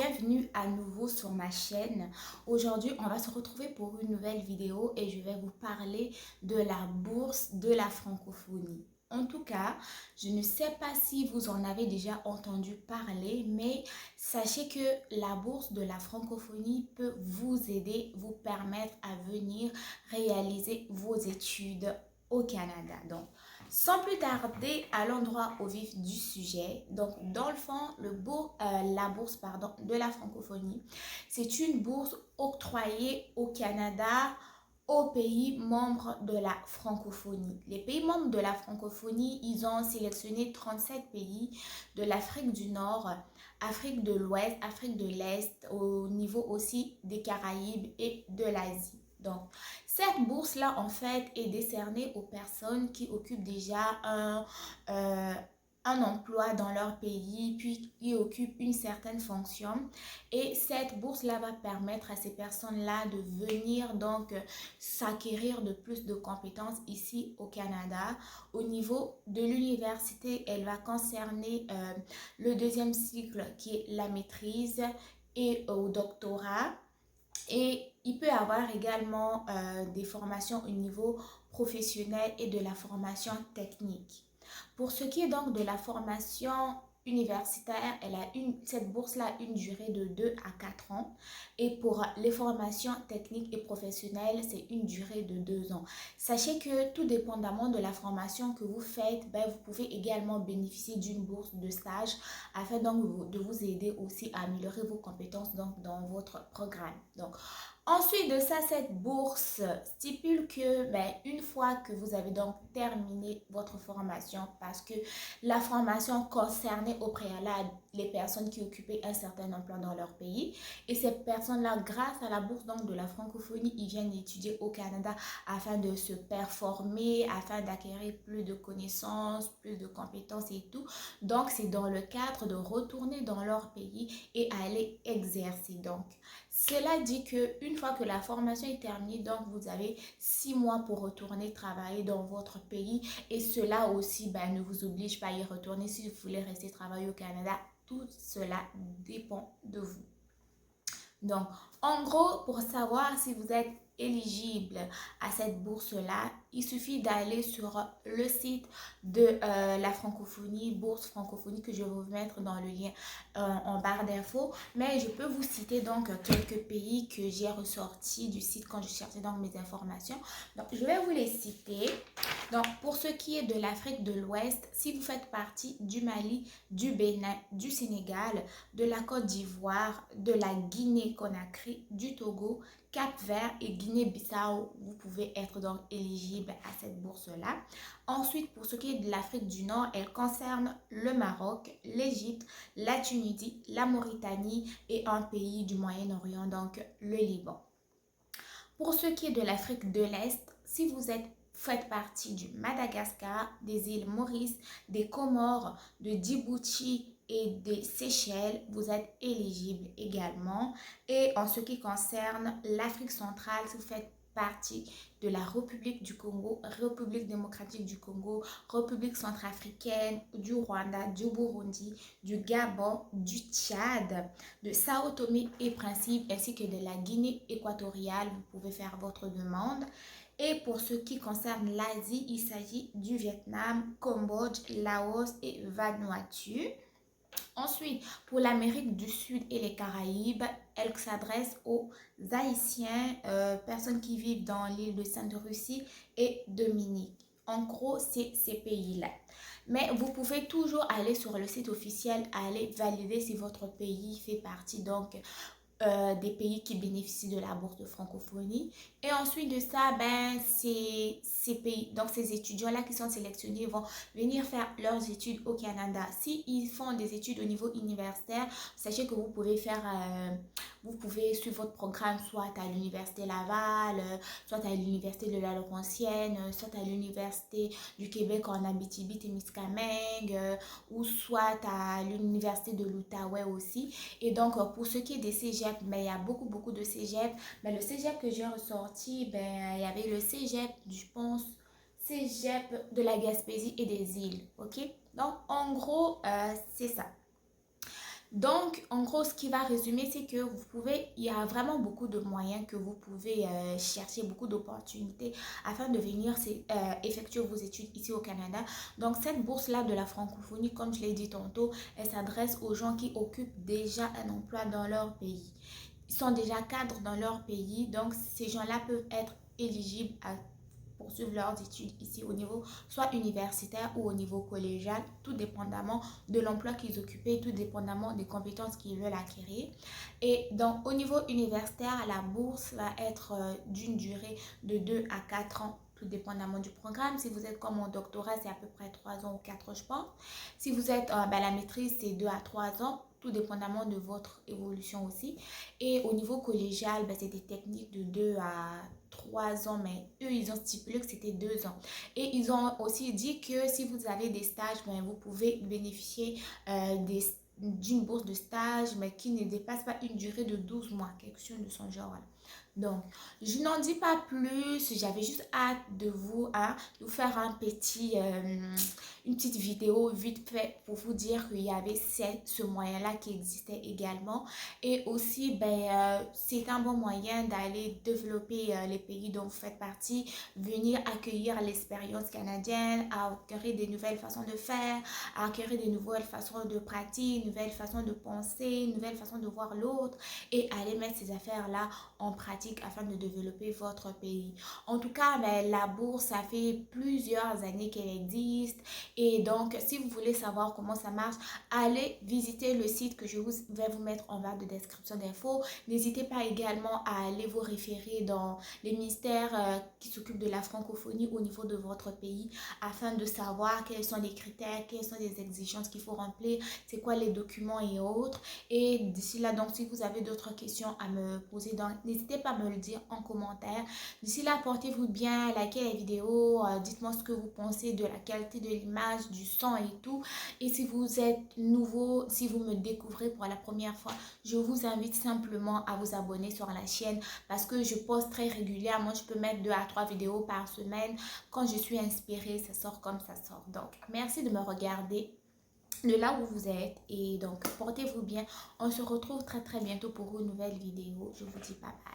bienvenue à nouveau sur ma chaîne. Aujourd'hui, on va se retrouver pour une nouvelle vidéo et je vais vous parler de la bourse de la francophonie. En tout cas, je ne sais pas si vous en avez déjà entendu parler, mais sachez que la bourse de la francophonie peut vous aider, vous permettre à venir réaliser vos études au Canada. Donc, sans plus tarder, allons droit au vif du sujet. Donc, dans le fond, la bourse de la francophonie, c'est une bourse octroyée au Canada aux pays membres de la francophonie. Les pays membres de la francophonie, ils ont sélectionné 37 pays de l'Afrique du Nord, Afrique de l'Ouest, Afrique de l'Est, au niveau aussi des Caraïbes et de l'Asie. Donc, cette bourse-là, en fait, est décernée aux personnes qui occupent déjà un emploi dans leur pays, puis qui occupent une certaine fonction. Et cette bourse-là va permettre à ces personnes-là de venir donc s'acquérir de plus de compétences ici au Canada. Au niveau de l'université, elle va concerner le deuxième cycle qui est la maîtrise et au doctorat. Et il peut y avoir également des formations au niveau professionnel et de la formation technique. Pour ce qui est donc de la formation universitaire, cette bourse-là a une durée de 2 à 4 ans. Et pour les formations techniques et professionnelles, c'est une durée de 2 ans. Sachez que tout dépendamment de la formation que vous faites, vous pouvez également bénéficier d'une bourse de stage afin donc de vous aider aussi à améliorer vos compétences donc, dans votre programme. Donc, ensuite de ça, cette bourse stipule que une fois que vous avez donc terminé votre formation, parce que la formation concernait au préalable les personnes qui occupaient un certain emploi dans leur pays, et ces personnes-là, grâce à la bourse donc de la francophonie, ils viennent étudier au Canada afin de se performer, afin d'acquérir plus de connaissances, plus de compétences et tout. Donc, c'est dans le cadre de retourner dans leur pays et aller exercer. Donc, cela dit que une fois que la formation est terminée, donc vous avez 6 mois pour retourner travailler dans votre pays, et cela aussi ne vous oblige pas à y retourner si vous voulez rester travailler au Canada. Tout cela dépend de vous. Donc, en gros, pour savoir si vous êtes éligible à cette bourse-là, il suffit d'aller sur le site de la francophonie, bourse francophonie, que je vais vous mettre dans le lien en barre d'infos. Mais je peux vous citer donc quelques pays que j'ai ressortis du site quand je cherchais donc mes informations. Donc, je vais vous les citer. Donc, pour ce qui est de l'Afrique de l'Ouest, si vous faites partie du Mali, du Bénin, du Sénégal, de la Côte d'Ivoire, de la Guinée-Conakry, du Togo, Cap-Vert et Guinée-Bissau, vous pouvez être donc éligible à cette bourse-là. Ensuite, pour ce qui est de l'Afrique du Nord, elle concerne le Maroc, l'Égypte, la Tunisie, la Mauritanie et un pays du Moyen-Orient, donc le Liban. Pour ce qui est de l'Afrique de l'Est, si vous faites partie du Madagascar, des îles Maurice, des Comores, de Djibouti et des Seychelles, vous êtes éligible également. Et en ce qui concerne l'Afrique centrale, si vous faites partie de la République du Congo, République démocratique du Congo, République centrafricaine, du Rwanda, du Burundi, du Gabon, du Tchad, de Sao Tomé et Principe, ainsi que de la Guinée équatoriale, vous pouvez faire votre demande. Et pour ce qui concerne l'Asie, il s'agit du Vietnam, Cambodge, Laos et Vanuatu. Ensuite, pour l'Amérique du Sud et les Caraïbes, elle s'adresse aux Haïtiens, personnes qui vivent dans l'île de Sainte-Lucie et Dominique. En gros, c'est ces pays-là. Mais vous pouvez toujours aller sur le site officiel, aller valider si votre pays fait partie donc des pays qui bénéficient de la bourse de francophonie. Et ensuite de ça, ces pays, donc ces étudiants-là qui sont sélectionnés vont venir faire leurs études au Canada. S'ils font des études au niveau universitaire, sachez que vous pouvez suivre votre programme soit à l'université Laval, soit à l'université de la Laurentienne, soit à l'université du Québec en Abitibi-Témiscamingue, ou soit à l'université de l'Outaouais aussi. Et donc, pour ce qui est des cégeps, il y a beaucoup de cégeps. Mais le cégep que j'ai ressorti, il y avait le cégep je pense, cégep de la Gaspésie et des îles. Ok? Donc, en gros, c'est ça. Donc, en gros, ce qui va résumer, c'est que vous pouvez, il y a vraiment beaucoup de moyens que vous pouvez chercher, beaucoup d'opportunités afin de venir effectuer vos études ici au Canada. Donc, cette bourse-là de la francophonie, comme je l'ai dit tantôt, elle s'adresse aux gens qui occupent déjà un emploi dans leur pays. Ils sont déjà cadres dans leur pays, donc ces gens-là peuvent être éligibles à poursuivre leurs études ici au niveau soit universitaire ou au niveau collégial, tout dépendamment de l'emploi qu'ils occupaient, tout dépendamment des compétences qu'ils veulent acquérir. Et donc au niveau universitaire, la bourse va être d'une durée de 2 à 4 ans, tout dépendamment du programme. Si vous êtes comme mon doctorat, c'est à peu près 3 ans ou 4 ans, je pense. Si vous êtes la maîtrise, c'est 2 à 3 ans, tout dépendamment de votre évolution aussi. Et au niveau collégial, c'est des techniques de 2 à 3 ans, mais eux, ils ont stipulé que c'était 2 ans. Et ils ont aussi dit que si vous avez des stages, vous pouvez bénéficier d'une bourse de stage, mais qui ne dépasse pas une durée de 12 mois, quelque chose de son genre. Donc, je n'en dis pas plus. J'avais juste hâte de vous faire une petite vidéo vite fait pour vous dire qu'il y avait ce moyen-là qui existait également. Et aussi, c'est un bon moyen d'aller développer les pays dont vous faites partie, venir accueillir l'expérience canadienne, acquérir des nouvelles façons de faire, acquérir des nouvelles façons de pratiquer, nouvelles façons de penser, nouvelles façons de voir l'autre et aller mettre ces affaires-là en pratique afin de développer votre pays. En tout cas, la bourse, ça fait plusieurs années qu'elle existe et donc si vous voulez savoir comment ça marche, allez visiter le site que je vais vous mettre en barre de description d'infos. N'hésitez pas également à aller vous référer dans les ministères qui s'occupent de la francophonie au niveau de votre pays afin de savoir quels sont les critères, quelles sont les exigences qu'il faut remplir, c'est quoi les documents et autres. Et d'ici là, donc si vous avez d'autres questions à me poser, n'hésitez pas à me le dire en commentaire. D'ici là, portez-vous bien, likez la vidéo, dites-moi ce que vous pensez de la qualité de l'image, du son et tout. Et si vous êtes nouveau, si vous me découvrez pour la première fois, je vous invite simplement à vous abonner sur la chaîne parce que je poste très régulièrement. Je peux mettre 2 à 3 vidéos par semaine. Quand je suis inspirée, ça sort comme ça sort. Donc, merci de me regarder de là où vous êtes et donc portez-vous bien. On se retrouve très très bientôt pour une nouvelle vidéo. Je vous dis bye bye.